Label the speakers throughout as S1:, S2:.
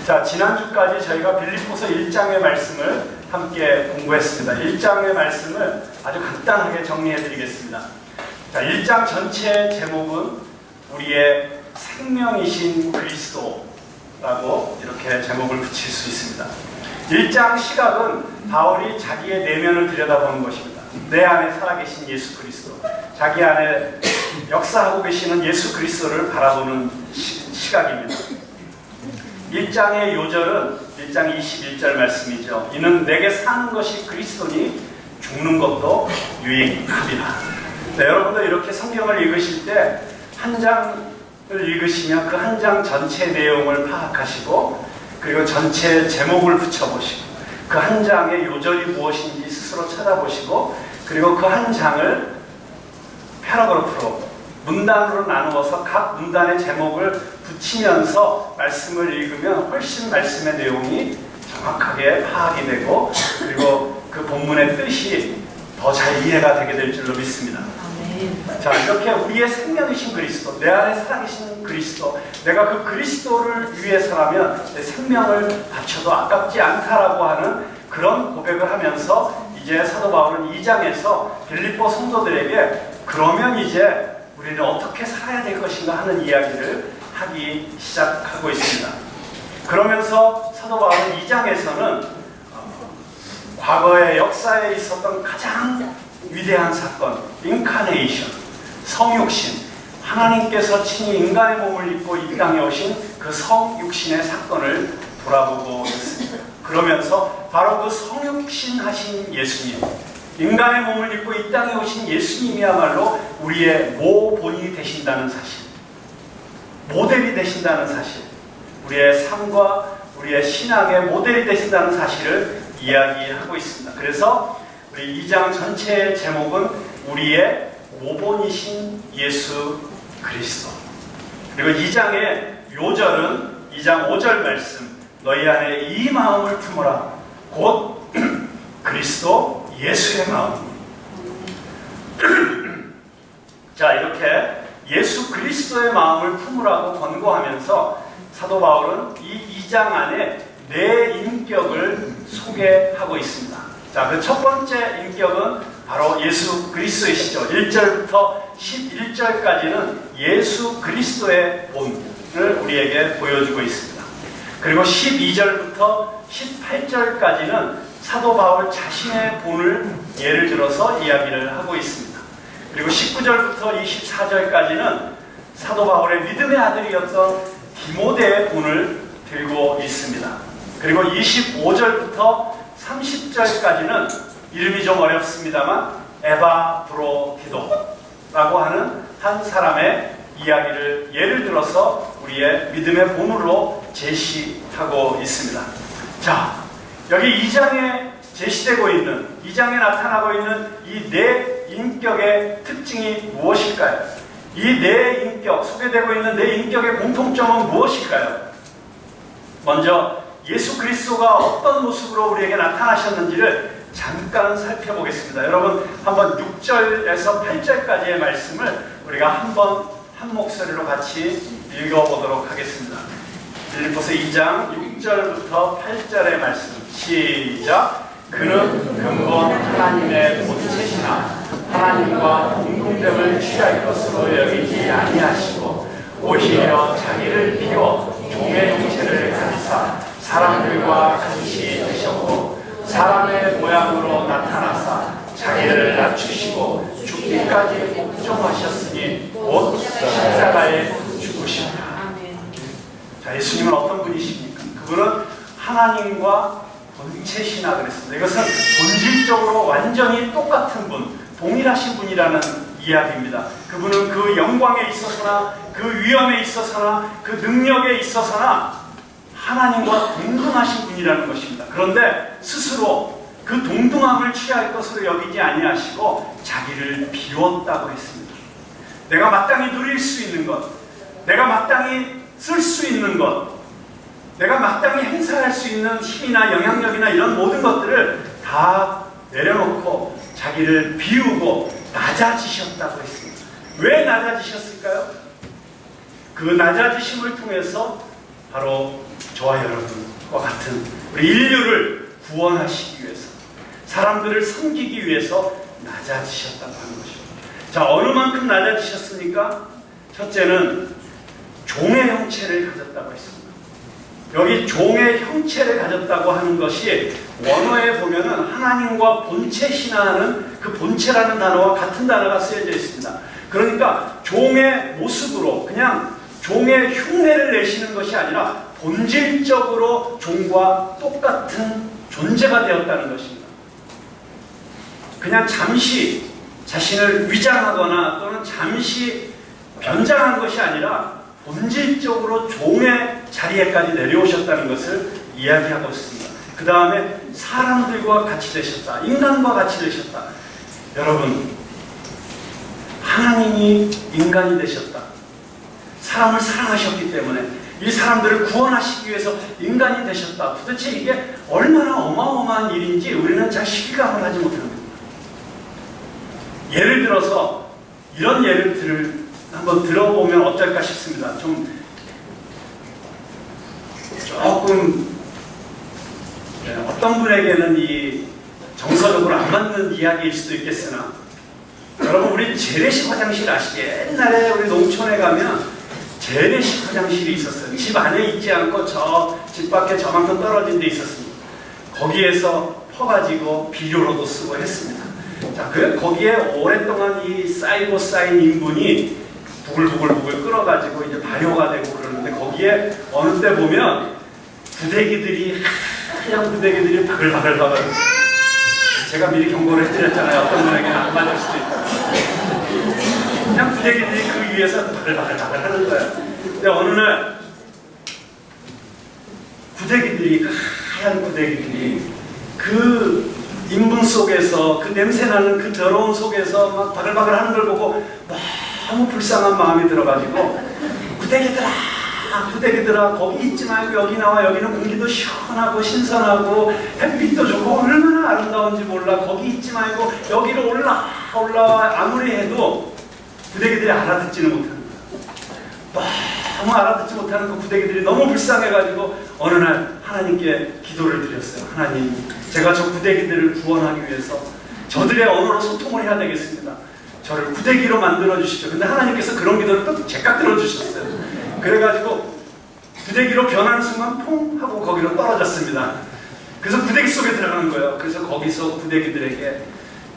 S1: 자, 지난주까지 저희가 빌립보서 1장의 말씀을 함께 공부했습니다. 1장의 말씀을 아주 간단하게 정리해 드리겠습니다. 자, 1장 전체 제목은 우리의 생명이신 그리스도라고 이렇게 제목을 붙일 수 있습니다. 1장 시각은 바울이 자기의 내면을 들여다보는 것입니다. 내 안에 살아계신 예수 그리스도, 자기 안에 역사하고 계시는 예수 그리스도를 바라보는 시각입니다. 1장의 요절은 1장 21절 말씀이죠. 이는 내게 사는 것이 그리스도니 죽는 것도 유익함이라. 네, 여러분도 이렇게 성경을 읽으실 때 한 장을 읽으시면 그 한 장 전체 내용을 파악하시고 그리고 전체 제목을 붙여보시고 그 한 장의 요절이 무엇인지 스스로 찾아보시고 그리고 그 한 장을 패러그래프로 문단으로 나누어서 각 문단의 제목을 붙이면서 말씀을 읽으면 훨씬 말씀의 내용이 정확하게 파악이 되고 그리고 그 본문의 뜻이 더 잘 이해가 되게 될 줄로 믿습니다. 자, 이렇게 우리의 생명이신 그리스도, 내 안에 살아계신 그리스도, 내가 그 그리스도를 위해서라면 내 생명을 바쳐도 아깝지 않다라고 하는 그런 고백을 하면서 이제 사도 바울은 2장에서 빌립보 성도들에게 그러면 이제 우리는 어떻게 살아야 될 것인가 하는 이야기를 하기 시작하고 있습니다. 그러면서 사도 바울은 2장에서는 과거의 역사에 있었던 가장 위대한 사건, 인카네이션, 성육신, 하나님께서 친히 인간의 몸을 입고 이 땅에 오신 그 성육신의 사건을 돌아보고 있습니다. 그러면서 바로 그 성육신 하신 예수님, 인간의 몸을 입고 이 땅에 오신 예수님이야말로 우리의 모본이 되신다는 사실, 모델이 되신다는 사실, 우리의 삶과 우리의 신앙의 모델이 되신다는 사실을 이야기하고 있습니다. 그래서 우리 2장 전체의 제목은 우리의 모본이신 예수 그리스도. 그리고 2장의 요절은 2장 5절 말씀, 너희 안에 이 마음을 품으라. 곧 그리스도 예수의 마음. 자, 이렇게 예수 그리스도의 마음을 품으라고 권고하면서 사도 바울은 이 2장 안에 내 인격을 소개하고 있습니다. 자, 그 첫 번째 인격은 바로 예수 그리스도이시죠. 1절부터 11절까지는 예수 그리스도의 본을 우리에게 보여주고 있습니다. 그리고 12절부터 18절까지는 사도 바울 자신의 본을 예를 들어서 이야기를 하고 있습니다. 그리고 19절부터 24절까지는 사도 바울의 믿음의 아들이었던 디모데의 본을 들고 있습니다. 그리고 25절부터 30절까지는 이름이 좀 어렵습니다만 에바브로디도라고 하는 한 사람의 이야기를 예를 들어서 우리의 믿음의 본으로 제시하고 있습니다. 자, 여기 2장에 제시되고 있는, 2장에 나타나고 있는 이 네 인격의 특징이 무엇일까요? 이 네 인격, 소개되고 있는 네 인격의 공통점은 무엇일까요? 먼저 예수 그리스도가 어떤 모습으로 우리에게 나타나셨는지를 잠깐 살펴보겠습니다. 여러분, 한번 6절에서 8절까지의 말씀을 우리가 한번 한 목소리로 같이 읽어보도록 하겠습니다. 빌립보서 2장 6절부터 8절의 말씀 시작. 그는 근본 하나님의 본체시나 하나님과 동등됨을 취할 것으로 여기지 아니하시고 오히려 자기를 비워 종의 형체를 가지사 사람들과 같이 되셨고 사람의 모양으로 나타나사 자기를 낮추시고 죽기까지 복종하셨으니 곧 십자가에 죽으십니다. 자, 예수님은 어떤 분이십니까? 그분은 하나님과 본체시나 그랬습니다. 이것은 본질적으로 완전히 똑같은 분, 동일하신 분이라는 이야기입니다. 그분은 그 영광에 있어서나 그 위엄에 있어서나 그 능력에 있어서나 하나님과 동등하신 분이라는 것입니다. 그런데 스스로 그 동등함을 취할 것으로 여기지 아니하시고 자기를 비웠다고 했습니다. 내가 마땅히 누릴 수 있는 것, 내가 마땅히 쓸 수 있는 것, 내가 마땅히 행사할 수 있는 힘이나 영향력이나 이런 모든 것들을 다 내려놓고 자기를 비우고 낮아지셨다고 했습니다. 왜 낮아지셨을까요? 그 낮아지심을 통해서 바로 저와 여러분과 같은 우리 인류를 구원하시기 위해서, 사람들을 섬기기 위해서 낮아지셨다고 하는 것입니다. 자, 어느 만큼 낮아지셨습니까? 첫째는 종의 형체를 가졌다고 했습니다. 여기 종의 형체를 가졌다고 하는 것이 원어에 보면은 하나님과 본체 신화하는 그 본체라는 단어와 같은 단어가 쓰여져 있습니다. 그러니까 종의 모습으로 그냥 종의 흉내를 내시는 것이 아니라 본질적으로 종과 똑같은 존재가 되었다는 것입니다. 그냥 잠시 자신을 위장하거나 또는 잠시 변장한 것이 아니라 본질적으로 종의 자리에까지 내려오셨다는 것을 이야기하고 있습니다. 그 다음에 사람들과 같이 되셨다. 인간과 같이 되셨다. 여러분, 하나님이 인간이 되셨다. 사람을 사랑하셨기 때문에 이 사람들을 구원하시기 위해서 인간이 되셨다. 도대체 이게 얼마나 어마어마한 일인지 우리는 잘 실감을 하지 못합니다. 예를 들어서 이런 예를 한번 들어보면 어떨까 싶습니다. 조금 어떤 분에게는 이 정서적으로 안 맞는 이야기일 수도 있겠으나, 여러분 우리 재래식 화장실 아시죠? 옛날에 우리 농촌에 가면 재래식 화장실이 있었어요. 집 안에 있지 않고 저 집 밖에 저만큼 떨어진 데 있었습니다. 거기에서 퍼가지고 비료로도 쓰고 했습니다. 자, 거기에 오랫동안 이 쌓이고 쌓인 인분이 부글부글 끓어가지고 이제 발효가 되고 그러는데, 거기에 어느 때 보면 부대기들이, 하얀 부대기들이 바글바글. 제가 미리 경고를 해드렸잖아요. 어떤 분에게는 안 맞을 수도 있다. 그냥 부대기들이 그 위에서 바글바글 하는 거예요. 근데 어느 날 부대기들이, 하얀 부대기들이 그 인분 속에서, 그 냄새나는 그 더러운 속에서 막 바글바글 하는 걸 보고 너무 불쌍한 마음이 들어가지고, 부대기들아 거기 있지 말고 여기 나와. 여기는 공기도 시원하고 신선하고 햇빛도 좋고 얼마나 아름다운지 몰라. 거기 있지 말고 여기로 올라와. 아무리 해도 부대기들이 알아듣지는 못하는 거야. 너무 알아듣지 못하는 그 부대기들이 너무 불쌍해가지고 어느 날 하나님께 기도를 드렸어요. 하나님, 제가 저 부대기들을 구원하기 위해서 저들의 언어로 소통을 해야 되겠습니다. 저를 부대기로 만들어 주십시오. 근데 하나님께서 그런 기도를 또 제깍 들어주셨어요. 그래가지고 부대기로 변하는 순간 퐁 하고 거기로 떨어졌습니다. 그래서 부대기 속에 들어간 거예요. 그래서 거기서 부대기들에게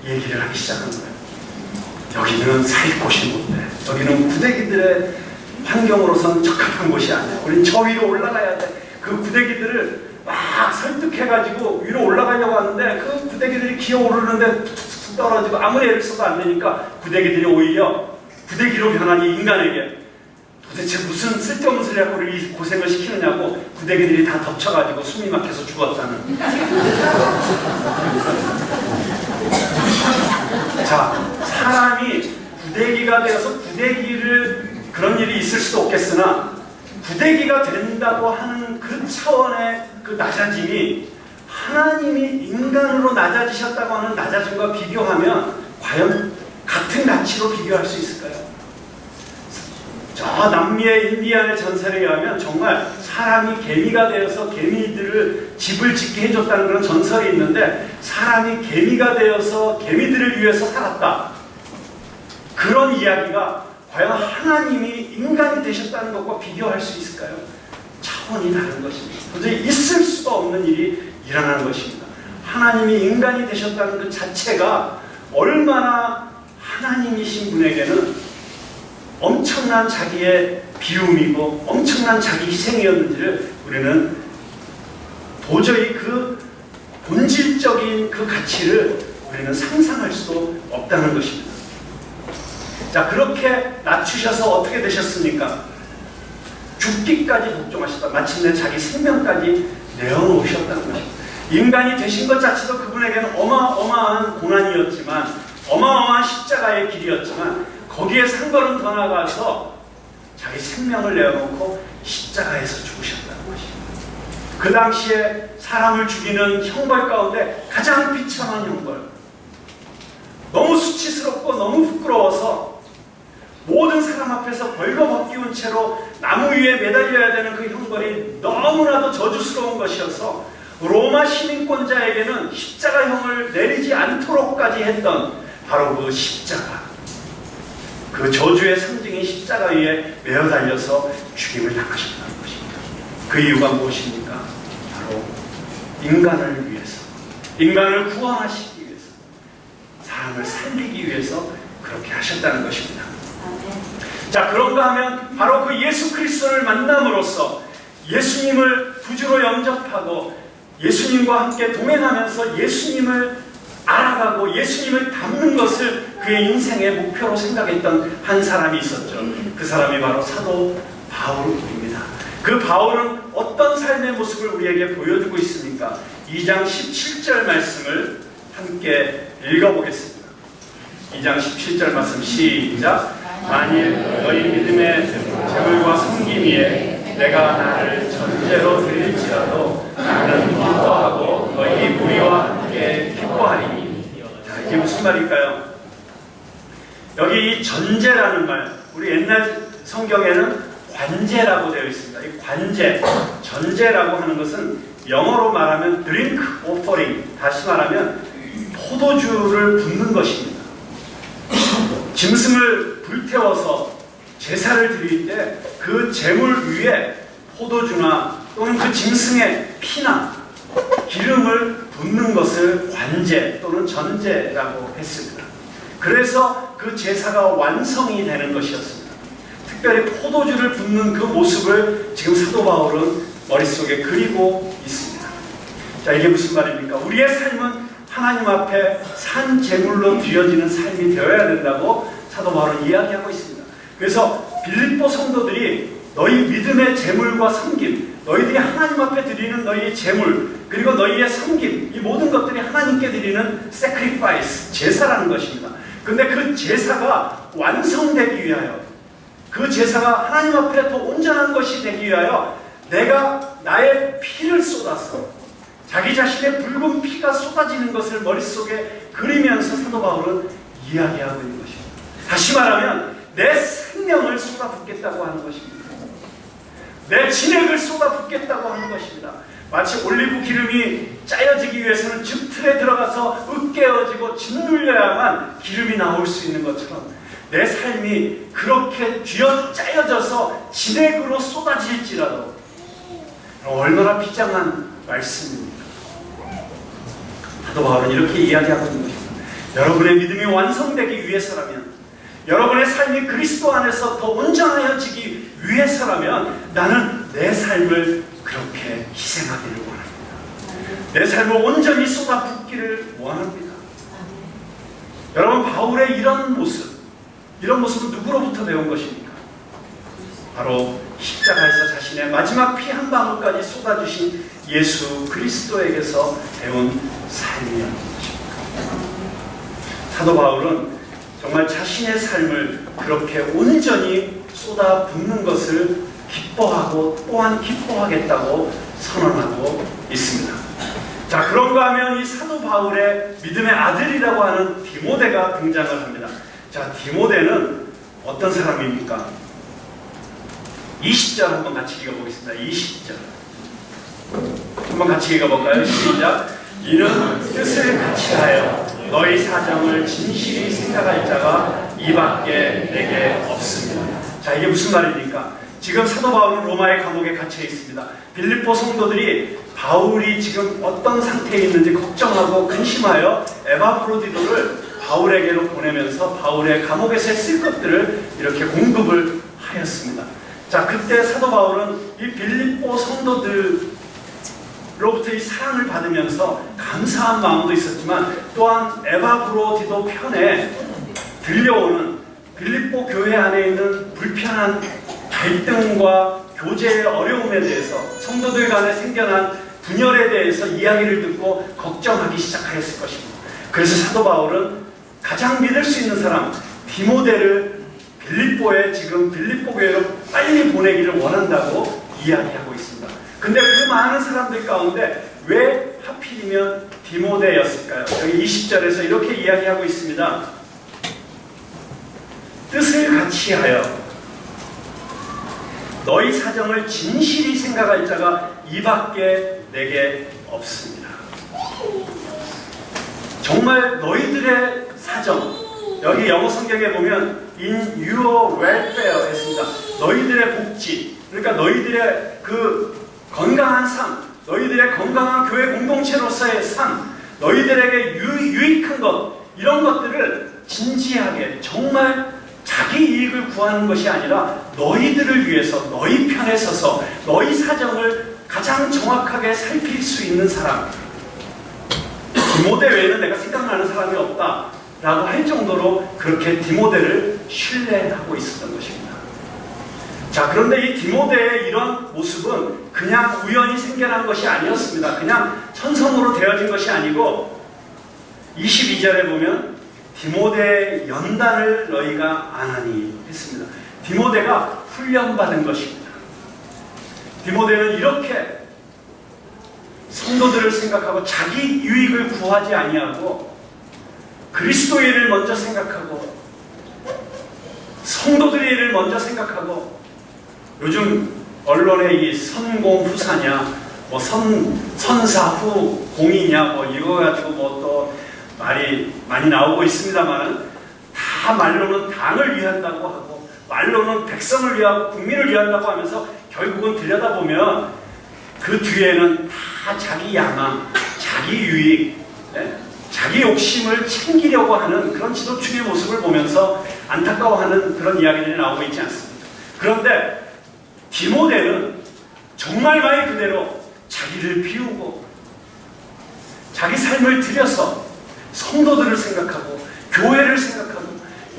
S1: 얘기를 하기 시작한 거예요. 여기는 살 곳이 못 돼. 여기는 부대기들의 환경으로서는 적합한 곳이 아니야. 우린 저 위로 올라가야 돼. 그 부대기들을 막 설득해가지고 위로 올라가려고 하는데 그 부대기들이 기어오르는데 툭툭 떨어지고 아무리 애를 써도 안 되니까 부대기들이 오히려 부대기로 변한 이 인간에게 도대체 무슨 쓸데없는 소리 하고 이 고생을 시키느냐고 부대기들이 다 덮쳐가지고 숨이 막혀서 죽었다는. 자, 사람이 부대기가 되어서 부대기를, 그런 일이 있을 수도 없겠으나 부대기가 된다고 하는 그 차원의 그 낮아짐이 하나님이 인간으로 낮아지셨다고 하는 낮아짐과 비교하면 과연 같은 가치로 비교할 수 있을까요? 저 남미의 인디안의 전설에 의하면 정말 사람이 개미가 되어서 개미들을 집을 짓게 해줬다는 그런 전설이 있는데, 사람이 개미가 되어서 개미들을 위해서 살았다. 그런 이야기가 과연 하나님이 인간이 되셨다는 것과 비교할 수 있을까요? 차원이 다른 것입니다. 도저히 있을 수가 없는 일이 일어나는 것입니다. 하나님이 인간이 되셨다는 그 자체가 얼마나 하나님이신 분에게는 엄청난 자기의 비움이고 엄청난 자기 희생이었는지를 우리는 도저히 그 본질적인 그 가치를 우리는 상상할 수도 없다는 것입니다. 자, 그렇게 낮추셔서 어떻게 되셨습니까? 죽기까지 복종하셨다. 마침내 자기 생명까지 내어놓으셨다는 것입니다. 인간이 되신 것 자체도 그분에게는 어마어마한 고난이었지만, 어마어마한 십자가의 길이었지만, 거기에 한 걸음 더 나가서 자기 생명을 내어놓고 십자가에서 죽으셨다는 것입니다. 그 당시에 사람을 죽이는 형벌 가운데 가장 비참한 형벌, 너무 수치스럽고 너무 부끄러워서 모든 사람 앞에서 벌거벗기운 채로 나무 위에 매달려야 되는 그 형벌이 너무나도 저주스러운 것이어서 로마 시민권자에게는 십자가형을 내리지 않도록까지 했던 바로 그 십자가, 그 저주의 상징인 십자가 위에 매어 달려서 죽임을 당하셨다는 것입니다. 그 이유가 무엇입니까? 바로 인간을 위해서, 인간을 구원하시기 위해서, 사람을 살리기 위해서 그렇게 하셨다는 것입니다. 자, 그런가 하면 바로 그 예수 그리스도를 만남으로써 예수님을 구주로 영접하고 예수님과 함께 동행하면서 예수님을 알아가고 예수님을 닮는 것을 그의 인생의 목표로 생각했던 한 사람이 있었죠. 그 사람이 바로 사도 바울입니다. 그 바울은 어떤 삶의 모습을 우리에게 보여주고 있습니까? 2장 17절 말씀을 함께 읽어보겠습니다. 2장 17절 말씀 시작. 만일 너희 믿음의 재물과 섬김 위에 내가 나를 전제로 드릴지라도 나는 기뻐하고 너희 무리와 함께 기뻐하리니. 자, 이게 무슨 말일까요? 여기 이 전제라는 말, 우리 옛날 성경에는 관제라고 되어 있습니다. 이 관제, 전제라고 하는 것은 영어로 말하면 drink offering, 다시 말하면 포도주를 붓는 것입니다. 짐승을 불태워서 제사를 드릴 때 그 제물 위에 포도주나 또는 그 짐승의 피나 기름을 붓는 것을 관제 또는 전제라고 했습니다. 그래서 그 제사가 완성이 되는 것이었습니다. 특별히 포도주를 붓는 그 모습을 지금 사도 바울은 머릿속에 그리고 있습니다. 자, 이게 무슨 말입니까? 우리의 삶은 하나님 앞에 산 제물로 드려지는 삶이 되어야 된다고 사도 바울은 이야기하고 있습니다. 그래서 빌립보 성도들이 너희 믿음의 제물과 섬김, 너희들이 하나님 앞에 드리는 너희의 제물, 그리고 너희의 섬김, 이 모든 것들이 하나님께 드리는 sacrifice, 제사라는 것입니다. 근데 그 제사가 완성되기 위하여, 그 제사가 하나님 앞에 더 온전한 것이 되기 위하여 내가 나의 피를 쏟아서 자기 자신의 붉은 피가 쏟아지는 것을 머릿속에 그리면서 사도 바울은 이야기하고 있는 것입니다. 다시 말하면 내 생명을 쏟아붓겠다고 하는 것입니다. 내 진액을 쏟아붓겠다고 하는 것입니다. 마치 올리브 기름이 짜여지기 위해서는 즙 틀에 들어가서 으깨어지고 짓눌려야만 기름이 나올 수 있는 것처럼 내 삶이 그렇게 쥐어 짜여져서 진액으로 쏟아질지라도 얼마나 비장한 말씀입니까? 사도 바울은 이렇게 이야기하고 있는 것입니다. 여러분의 믿음이 완성되기 위해서라면, 여러분의 삶이 그리스도 안에서 더 온전하여지기 위해서라면 나는 내 삶을 그렇게 희생하기를 원합니다. 내 삶을 온전히 쏟아붓기를 원합니다. 여러분, 바울의 이런 모습은 누구로부터 배운 것입니까? 바로 십자가에서 자신의 마지막 피 한 방울까지 쏟아주신 예수 그리스도에게서 배운 삶이었던 것입니다. 사도 바울은 정말 자신의 삶을 그렇게 온전히 쏟아붓는 것을 기뻐하고 또한 기뻐하겠다고 선언하고 있습니다. 자, 그런가 하면 이 사도 바울의 믿음의 아들이라고 하는 디모데가 등장을 합니다. 자, 디모데는 어떤 사람입니까? 20절 한번 같이 읽어보겠습니다. 20절 한번 같이 읽어볼까요? 시작. 이는 뜻을 같이 하여 너희 사정을 진실히 생각할 자가 이밖에 내게 없습니다. 자, 이게 무슨 말입니까? 지금 사도 바울은 로마의 감옥에 갇혀 있습니다. 빌립보 성도들이 바울이 지금 어떤 상태에 있는지 걱정하고 근심하여 에바프로디도를 바울에게로 보내면서 바울의 감옥에서 쓸 것들을 이렇게 공급을 하였습니다. 자, 그때 사도 바울은 이 빌립보 성도들로부터 이 사랑을 받으면서 감사한 마음도 있었지만 또한 에바프로디도 편에 들려오는 빌립보 교회 안에 있는 불편한 갈등과 교제의 어려움에 대해서, 성도들 간에 생겨난 분열에 대해서 이야기를 듣고 걱정하기 시작하였을 것입니다. 그래서 사도 바울은 가장 믿을 수 있는 사람 디모데를 빌립보에, 지금 빌립보 교회로 빨리 보내기를 원한다고 이야기하고 있습니다. 근데 그 많은 사람들 가운데 왜 하필이면 디모데였을까요? 여기 20절에서 이렇게 이야기하고 있습니다. 뜻을 같이 하여 너희 사정을 진실이 생각할 자가 이밖에 내게 없습니다. 정말 너희들의 사정, 여기 영어 성경에 보면 in your welfare 했습니다. 너희들의 복지, 그러니까 너희들의 그 건강한 삶, 너희들의 건강한 교회 공동체로서의 삶, 너희들에게 유익한 것, 이런 것들을 진지하게 정말 자기 이익을 구하는 것이 아니라 너희들을 위해서 너희 편에 서서 너희 사정을 가장 정확하게 살필 수 있는 사람, 디모데 외에는 내가 생각나는 사람이 없다 라고 할 정도로 그렇게 디모데를 신뢰하고 있었던 것입니다. 자, 그런데 이 디모데의 이런 모습은 그냥 우연히 생겨난 것이 아니었습니다. 그냥 천성으로 되어진 것이 아니고 22절에 보면 디모데의 연단을 너희가 아나니 했습니다. 디모데가 훈련받은 것입니다. 디모데는 이렇게 성도들을 생각하고 자기 유익을 구하지 아니하고 그리스도의 일을 먼저 생각하고 성도들의 일을 먼저 생각하고, 요즘 언론에 이 선공후사냐, 뭐 선사후 공이냐, 뭐 이거 가지고 뭐 또 말이 많이 나오고 있습니다만, 다 말로는 당을 위한다고 하고 말로는 백성을 위하고 국민을 위한다고 하면서 결국은 들여다보면 그 뒤에는 다 자기 야망, 자기 유익, 자기 욕심을 챙기려고 하는 그런 지도층의 모습을 보면서 안타까워하는 그런 이야기들이 나오고 있지 않습니까? 그런데 디모데는 정말 말 그대로 자기를 비우고 자기 삶을 들여서 성도들을 생각하고 교회를 생각하고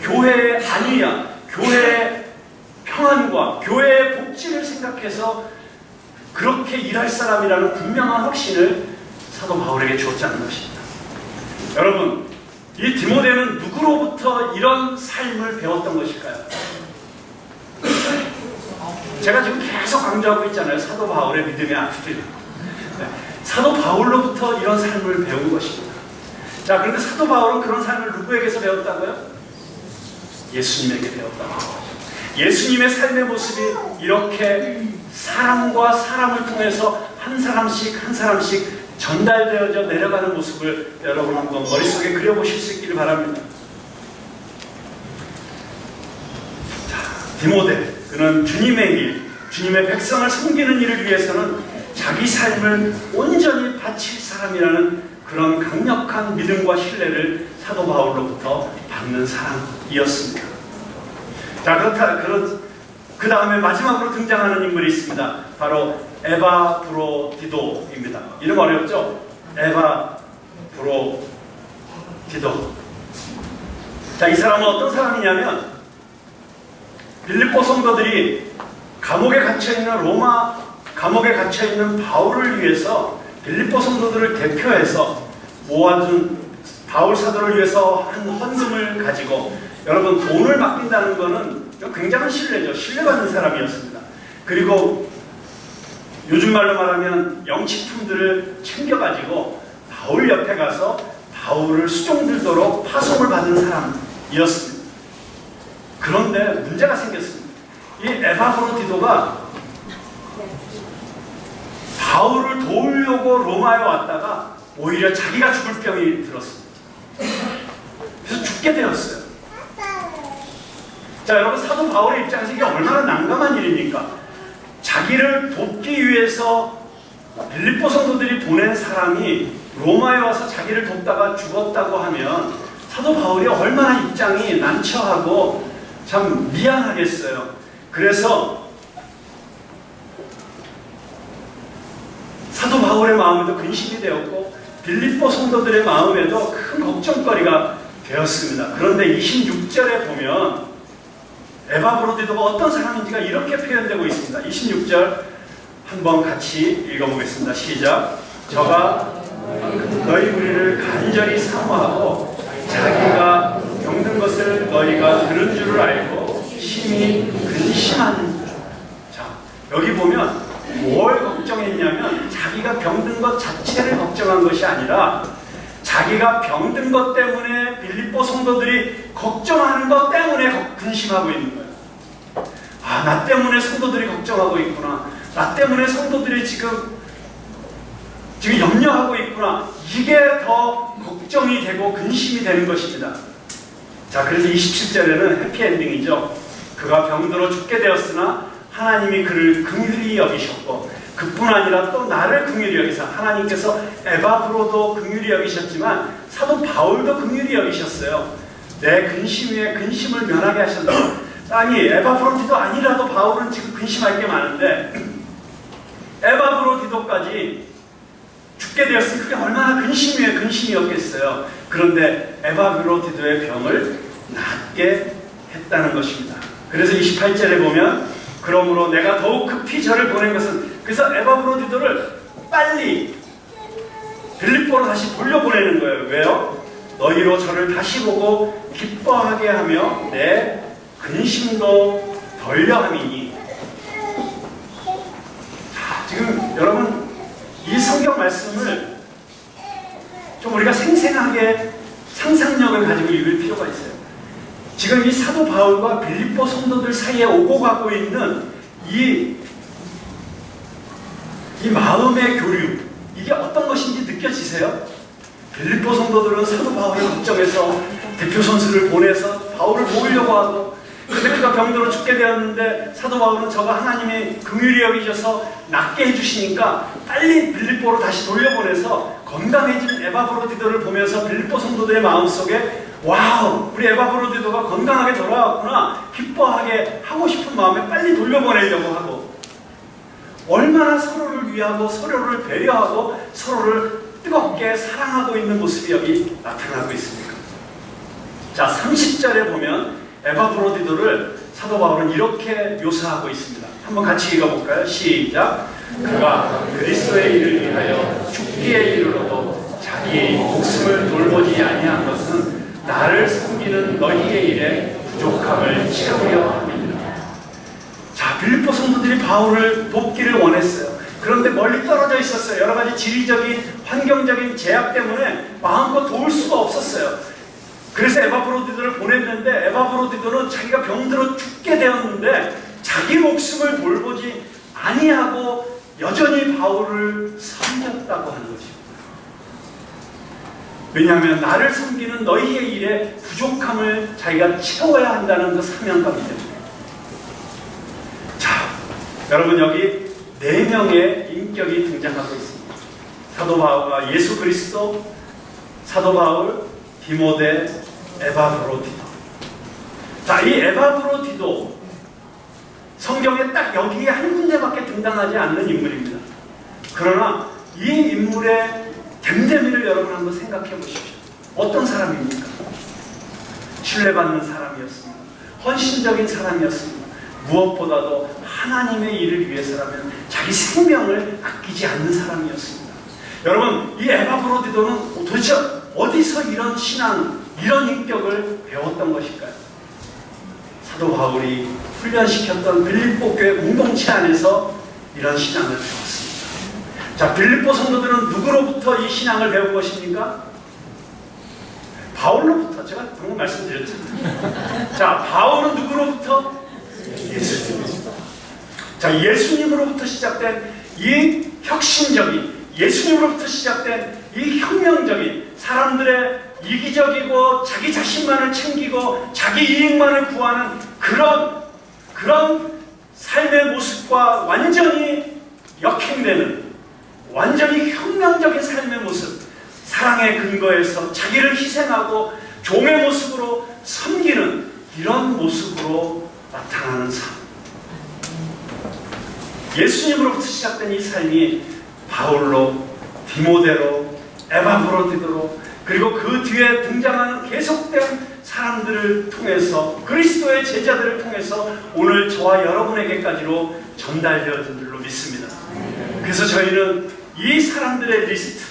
S1: 교회의 안위야, 교회의 평안과 교회의 복지를 생각해서 그렇게 일할 사람이라는 분명한 확신을 사도 바울에게 주었다는 것입니다. 여러분, 이 디모데는 누구로부터 이런 삶을 배웠던 것일까요? 제가 지금 계속 강조하고 있잖아요. 사도 바울의 믿음의 아들들. 사도 바울로부터 이런 삶을 배운 것입니다. 자, 그런데 사도 바울은 그런 삶을 누구에게서 배웠다고요? 예수님에게 배웠다고 하죠. 예수님의 삶의 모습이 이렇게 사람과 사람을 통해서 한 사람씩 한 사람씩 전달되어져 내려가는 모습을 여러분 한번 머릿속에 그려보실 수 있기를 바랍니다. 자, 디모데, 그는 주님의 일, 주님의 백성을 섬기는 일을 위해서는 자기 삶을 온전히 바칠 사람이라는 그런 강력한 믿음과 신뢰를 사도 바울로부터 받는 사람이었습니다. 자, 그 다음에 마지막으로 등장하는 인물이 있습니다. 바로 에바브로디도입니다. 이름 어렵죠? 에바브로디도. 자, 이 사람은 어떤 사람이냐면 빌립보 성도들이 감옥에 갇혀있는 로마 감옥에 갇혀있는 바울을 위해서 빌립보 성도들을 대표해서 모아준 바울 사도를 위해서 한 헌금을 가지고, 여러분 돈을 맡긴다는 것은 굉장한 신뢰죠. 신뢰받는 사람이었습니다. 그리고 요즘 말로 말하면 영치품들을 챙겨가지고 바울 옆에 가서 바울을 수종들도록 파송을 받은 사람이었습니다. 그런데 문제가 생겼습니다. 이 에바브로디도가 바울을 도우려고 로마에 왔다가 오히려 자기가 죽을 병이 들었습니다. 그래서 죽게 되었어요. 자, 여러분, 사도 바울의 입장에서 이게 얼마나 난감한 일입니까? 자기를 돕기 위해서 빌립보 성도들이 보낸 사람이 로마에 와서 자기를 돕다가 죽었다고 하면 사도 바울이 얼마나 입장이 난처하고 참 미안하겠어요. 그래서 사도 바울의 마음에도 근심이 되었고 빌립보 성도들의 마음에도 큰 걱정거리가 되었습니다. 그런데 26절에 보면 에바브로디도가 어떤 사람인지가 이렇게 표현되고 있습니다. 26절 한번 같이 읽어보겠습니다. 시작. 저가 너희 무리를 간절히 사모하고 자기가 병든 것을 너희가 들은 줄을 알고 심히 근심한. 자, 여기 보면 뭘 걱정했냐면 자기가 병든 것 자체를 걱정한 것이 아니라 자기가 병든 것 때문에 빌립보 성도들이 걱정하는 것 때문에 근심하고 있는 거예요. 아, 나 때문에 성도들이 걱정하고 있구나. 나 때문에 성도들이 지금 염려하고 있구나. 이게 더 걱정이 되고 근심이 되는 것입니다. 자, 그래서 27절에는 해피엔딩이죠. 그가 병들어 죽게 되었으나 하나님이 그를 긍휼히 여기셨고, 그뿐 아니라 또 나를 긍휼히 여기사, 하나님께서 에바브로도 긍휼히 여기셨지만 사도 바울도 긍휼히 여기셨어요. 내 근심 위에 근심을 면하게 하셨다. 아니, 에바브로디도 아니라도 바울은 지금 근심할 게 많은데 에바브로디도까지 죽게 되었으니 그게 얼마나 근심 위에 근심이었겠어요. 그런데 에바브로디도의 병을 낫게 했다는 것입니다. 그래서 28절에 보면, 그러므로 내가 더욱 급히 저를 보낸 것은, 그래서 에바브로디도를 빨리 빌립보로 다시 돌려보내는 거예요. 왜요? 너희로 저를 다시 보고 기뻐하게 하며 내 근심도 덜려함이니. 자, 지금 여러분 이 성경 말씀을 좀 우리가 생생하게 상상력을 가지고 읽을 필요가 있어요. 지금 이 사도 바울과 빌립보 성도들 사이에 오고 가고 있는 이 마음의 교류, 이게 어떤 것인지 느껴지세요? 빌립보 성도들은 사도 바울을 걱정해서 대표 선수를 보내서 바울을 모으려고 하고, 근데 그가 병들어 죽게 되었는데 사도 바울은 저가 하나님이 긍휼히 여기셔서 낫게 해주시니까 빨리 빌립보로 다시 돌려보내서 건강해진 에바브로디도를 보면서 빌립보 성도들의 마음속에 와우, 우리 에바브로디도가 건강하게 돌아왔구나, 기뻐하게 하고 싶은 마음에 빨리 돌려보내려고 하고, 얼마나 서로를 위하고 서로를 배려하고 서로를 뜨겁게 사랑하고 있는 모습이 여기 나타나고 있습니다. 자, 30절에 보면 에바브로디도를 사도 바울은 이렇게 묘사하고 있습니다. 한번 같이 읽어볼까요? 시작. 그가 그리스도의 일을 위하여 죽기에 이르러도 자기의 목숨을 돌보지 아니한 것은 나를 섬기는 너희의 일에 부족함을 채우려 합니다. 자, 빌립보 성도들이 바울을 돕기를 원했어요. 그런데 멀리 떨어져 있었어요. 여러 가지 지리적인, 환경적인 제약 때문에 마음껏 도울 수가 없었어요. 그래서 에바브로디도를 보냈는데 에바브로디도는 자기가 병들어 죽게 되었는데 자기 목숨을 돌보지 아니하고 여전히 바울을 섬겼다고 하는 것입니다. 왜냐하면 나를 섬기는 너희의 일에 부족함을 자기가 채워야 한다는 그 사명감이 때문에. 자, 여러분 여기 4명의 인격이 등장하고 있습니다. 사도 바울, 예수 그리스도, 사도 바울, 디모데, 에바브로디도. 자, 이 에바브로디도 성경에 딱 여기에 한 군데밖에 등장하지 않는 인물입니다. 그러나 이 인물의 됨됨이를 여러분 한번 생각해 보십시오. 어떤 사람입니까? 신뢰받는 사람이었습니다. 헌신적인 사람이었습니다. 무엇보다도 하나님의 일을 위해서라면 자기 생명을 아끼지 않는 사람이었습니다. 여러분, 이 에바브로디도는 도대체 어디서 이런 신앙, 이런 인격을 배웠던 것일까요? 사도 바울이 훈련시켰던 빌립보 교회 공동체 안에서 이런 신앙을 배웠습니다. 자, 빌립보 성도들은 누구로부터 이 신앙을 배운 것입니까? 바울로부터. 제가 방금 말씀드렸잖아요. 자, 바울은 누구로부터? 예수님. 자, 예수님으로부터 시작된 이 혁신적인, 예수님으로부터 시작된 이 혁명적인, 사람들의 이기적이고 자기 자신만을 챙기고 자기 이익만을 구하는 그런 삶의 모습과 완전히 역행되는, 완전히 혁명적인 삶의 모습, 사랑의 근거에서 자기를 희생하고 종의 모습으로 섬기는 이런 모습으로 나타나는 삶. 예수님으로부터 시작된 이 삶이 바울로, 디모데로, 에바브로디도로, 그리고 그 뒤에 등장하는 계속된 사람들을 통해서, 그리스도의 제자들을 통해서 오늘 저와 여러분에게까지로 전달되어진 줄로 믿습니다. 그래서 저희는 이 사람들의 리스트,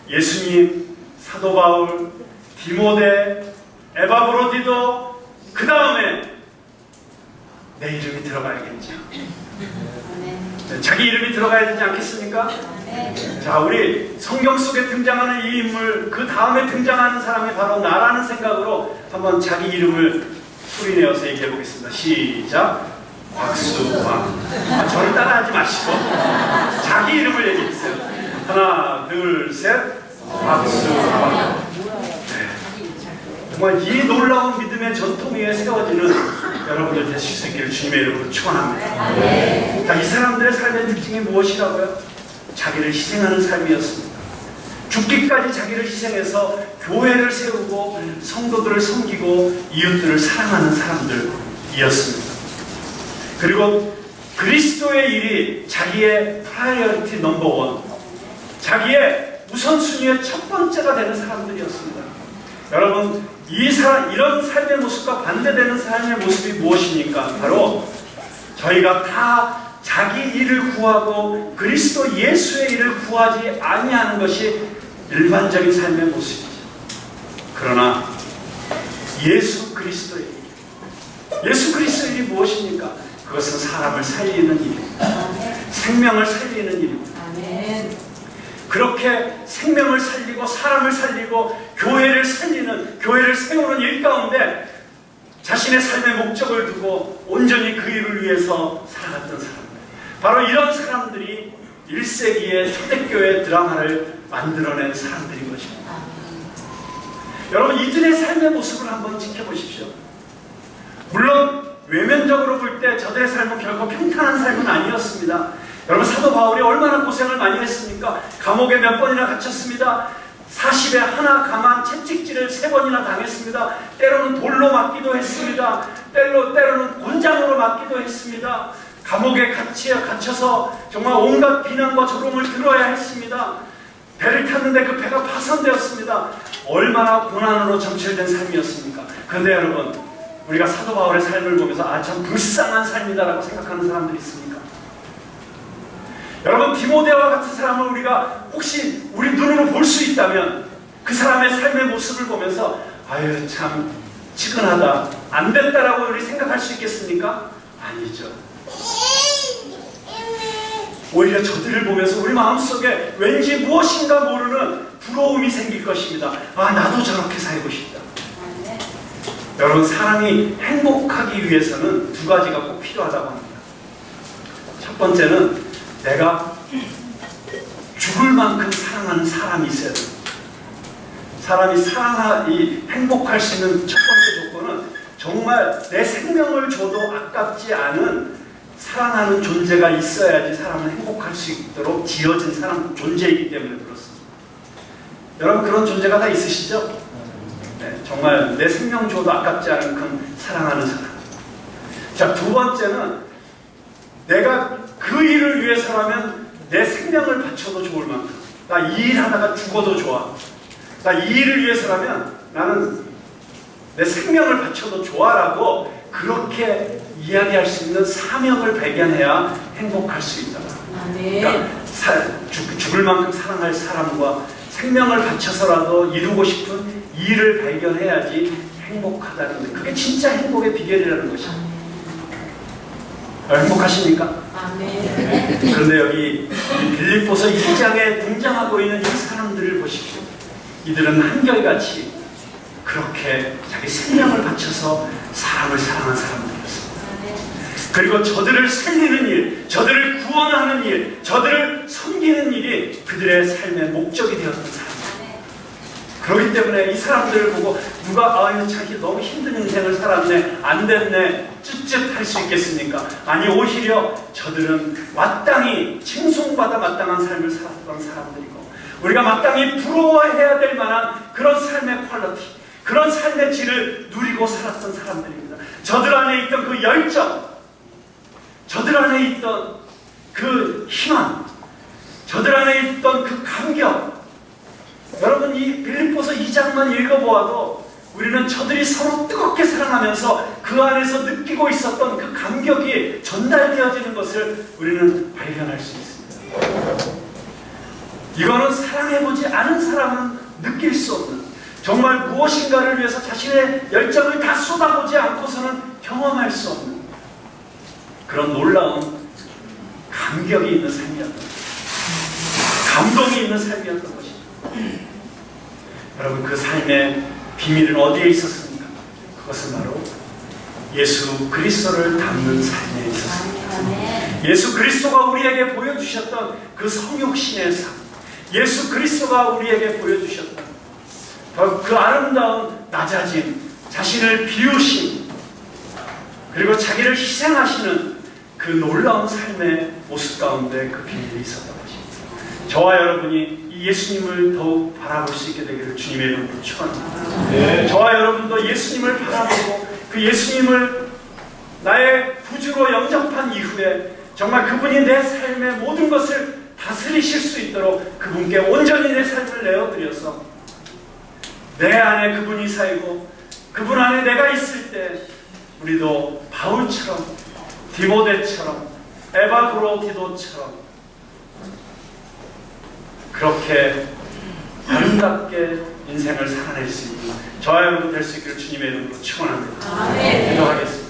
S1: 예수님, 사도 바울, 디모데, 에바브로디도, 그 다음에 내 이름이 들어가야겠죠. 자기 이름이 들어가야 되지 않겠습니까? 자, 우리 성경 속에 등장하는 이 인물, 그 다음에 등장하는 사람이 바로 나라는 생각으로 한번 자기 이름을 소리내어서 얘기해 보겠습니다. 시작. 곽수왕. 저를 따라하지 마시고 자기 이름을 얘기해 주세요. 하나, 둘, 셋. 곽수왕. 정말 이 놀라운 믿음의 전통 위에 세워지는 여러분들 되실 수 있기를 주님의 이름으로 축원합니다. 자, 이 사람들의 삶의 특징이 무엇이라고요? 자기를 희생하는 삶이었습니다. 죽기까지 자기를 희생해서 교회를 세우고 성도들을 섬기고 이웃들을 사랑하는 사람들이었습니다. 그리고 그리스도의 일이 자기의 프라이어리티 넘버 1, 자기의 우선순위의 첫 번째가 되는 사람들이었습니다. 여러분, 이런 삶의 모습과 반대되는 삶의 모습이 무엇입니까? 바로 저희가 다 자기 일을 구하고 그리스도 예수의 일을 구하지 아니하는 것이 일반적인 삶의 모습이죠. 그러나 예수 그리스도의 일, 예수 그리스도의 일이 무엇입니까? 그것은 사람을 살리는 일입니다. 생명을 살리는 일입니다. 그렇게 생명을 살리고 사람을 살리고 교회를 살리는, 교회를 세우는 일 가운데 자신의 삶의 목적을 두고 온전히 그 일을 위해서 살아갔던 사람들, 바로 이런 사람들이 1세기의 초대교회 드라마를 만들어낸 사람들인 것입니다. 여러분, 이들의 삶의 모습을 한번 지켜보십시오. 물론 외면적으로 볼 때 저들의 삶은 결코 평탄한 삶은 아니었습니다. 여러분, 사도 바울이 얼마나 고생을 많이 했습니까? 감옥에 몇 번이나 갇혔습니다. 40에 하나 감한 채찍질을 3번이나 당했습니다. 때로는 돌로 맞기도 했습니다. 때로는 곤장으로 맞기도 했습니다. 감옥에 갇혀서 정말 온갖 비난과 조롱을 들어야 했습니다. 배를 탔는데 그 배가 파손되었습니다. 얼마나 고난으로 점철된 삶이었습니까? 그런데 여러분, 우리가 사도 바울의 삶을 보면서 참 불쌍한 삶이다라고 생각하는 사람들이 있습니까? 여러분, 디모데와 같은 사람을 우리가 혹시 우리 눈으로 볼 수 있다면 그 사람의 삶의 모습을 보면서 아유 참 치근하다, 안 됐다라고 우리 생각할 수 있겠습니까? 아니죠. 오히려 저들을 보면서 우리 마음속에 왠지 무엇인가 모르는 부러움이 생길 것입니다. 나도 저렇게 살고 싶다. 여러분, 사람이 행복하기 위해서는 2가지가 꼭 필요하다고 합니다. 첫 번째는 내가 죽을 만큼 사랑하는 사람이 있어야 됩니다. 사람이 행복할 수 있는 첫 번째 조건은 정말 내 생명을 줘도 아깝지 않은 사랑하는 존재가 있어야지 사람은 행복할 수 있도록 지어진 사람 존재이기 때문에 그렇습니다. 여러분, 그런 존재가 다 있으시죠? 네, 정말 내 생명 줘도 아깝지 않은 그 사랑하는 사람. 자, 2번째는 내가 그 일을 위해서라면 내 생명을 바쳐도 좋을 만큼, 나 이 일 하다가 죽어도 좋아, 나 이 일을 위해서라면 나는 내 생명을 바쳐도 좋아라고 그렇게 이야기할 수 있는 사명을 발견해야 행복할 수 있다. 그러니까 죽을 만큼 사랑할 사람과 생명을 바쳐서라도 이루고 싶은 일을 발견해야지 행복하다는 데, 그게 진짜 행복의 비결이라는 것입니다. 행복하십니까?
S2: 아멘.
S1: 그런데 여기 빌립보서 2장에 등장하고 있는 이 사람들을 보십시오. 이들은 한결같이 그렇게 자기 생명을 바쳐서 사람을 사랑한 사람들이었습니다. 그리고 저들을 살리는 일, 저들을 구원하는 일, 저들을 섬기는 일이 그들의 삶의 목적이 되었던 사람입니다. 그렇기 때문에 이 사람들을 보고 누가 자기 너무 힘든 인생을 살았네, 안 됐네, 쯧쯧할 수 있겠습니까? 아니, 오히려 저들은 마땅히 칭송받아 마땅한 삶을 살았던 사람들이고, 우리가 마땅히 부러워해야 될 만한 그런 삶의 퀄리티, 그런 삶의 질을 누리고 살았던 사람들입니다. 저들 안에 있던 그 열정, 저들 안에 있던 그 희망, 저들 안에 있던 그 감격. 여러분, 이 빌립보서 2장만 읽어보아도 우리는 저들이 서로 뜨겁게 사랑하면서 그 안에서 느끼고 있었던 그 감격이 전달되어지는 것을 우리는 발견할 수 있습니다. 이거는 사랑해보지 않은 사람은 느낄 수 없는, 정말 무엇인가를 위해서 자신의 열정을 다 쏟아보지 않고서는 경험할 수 없는 그런 놀라운 감격이 있는 삶이었다. 감동이 있는 삶이었던 것입니다. 여러분, 그 삶의 비밀은 어디에 있었습니까? 그것은 바로 예수 그리스도를 닮는 삶에 있었습니다. 예수 그리스도가 우리에게 보여주셨던 그 성육신의 삶, 예수 그리스도가 우리에게 보여주셨던 그 아름다운 낮아짐, 자신을 비우심, 그리고 자기를 희생하시는 그 놀라운 삶의 모습 가운데 그 비밀이 있었던 것입니다. 저와 여러분이 이 예수님을 더욱 바라볼 수 있게 되기를 주님의 이름으로 축원합니다. 네. 저와 여러분도 예수님을 바라보고 그 예수님을 나의 구주로 영접한 이후에 정말 그분이 내 삶의 모든 것을 다스리실 수 있도록 그분께 온전히 내 삶을 내어드려서 내 안에 그분이 살고 그분 안에 내가 있을 때 우리도 바울처럼, 디모데처럼, 에바브로디도처럼 그렇게 아름답게 인생을 살아낼 수 있는 저와 여러분 될 수 있기를 주님의 이름으로 축원합니다. 기도하겠습니다.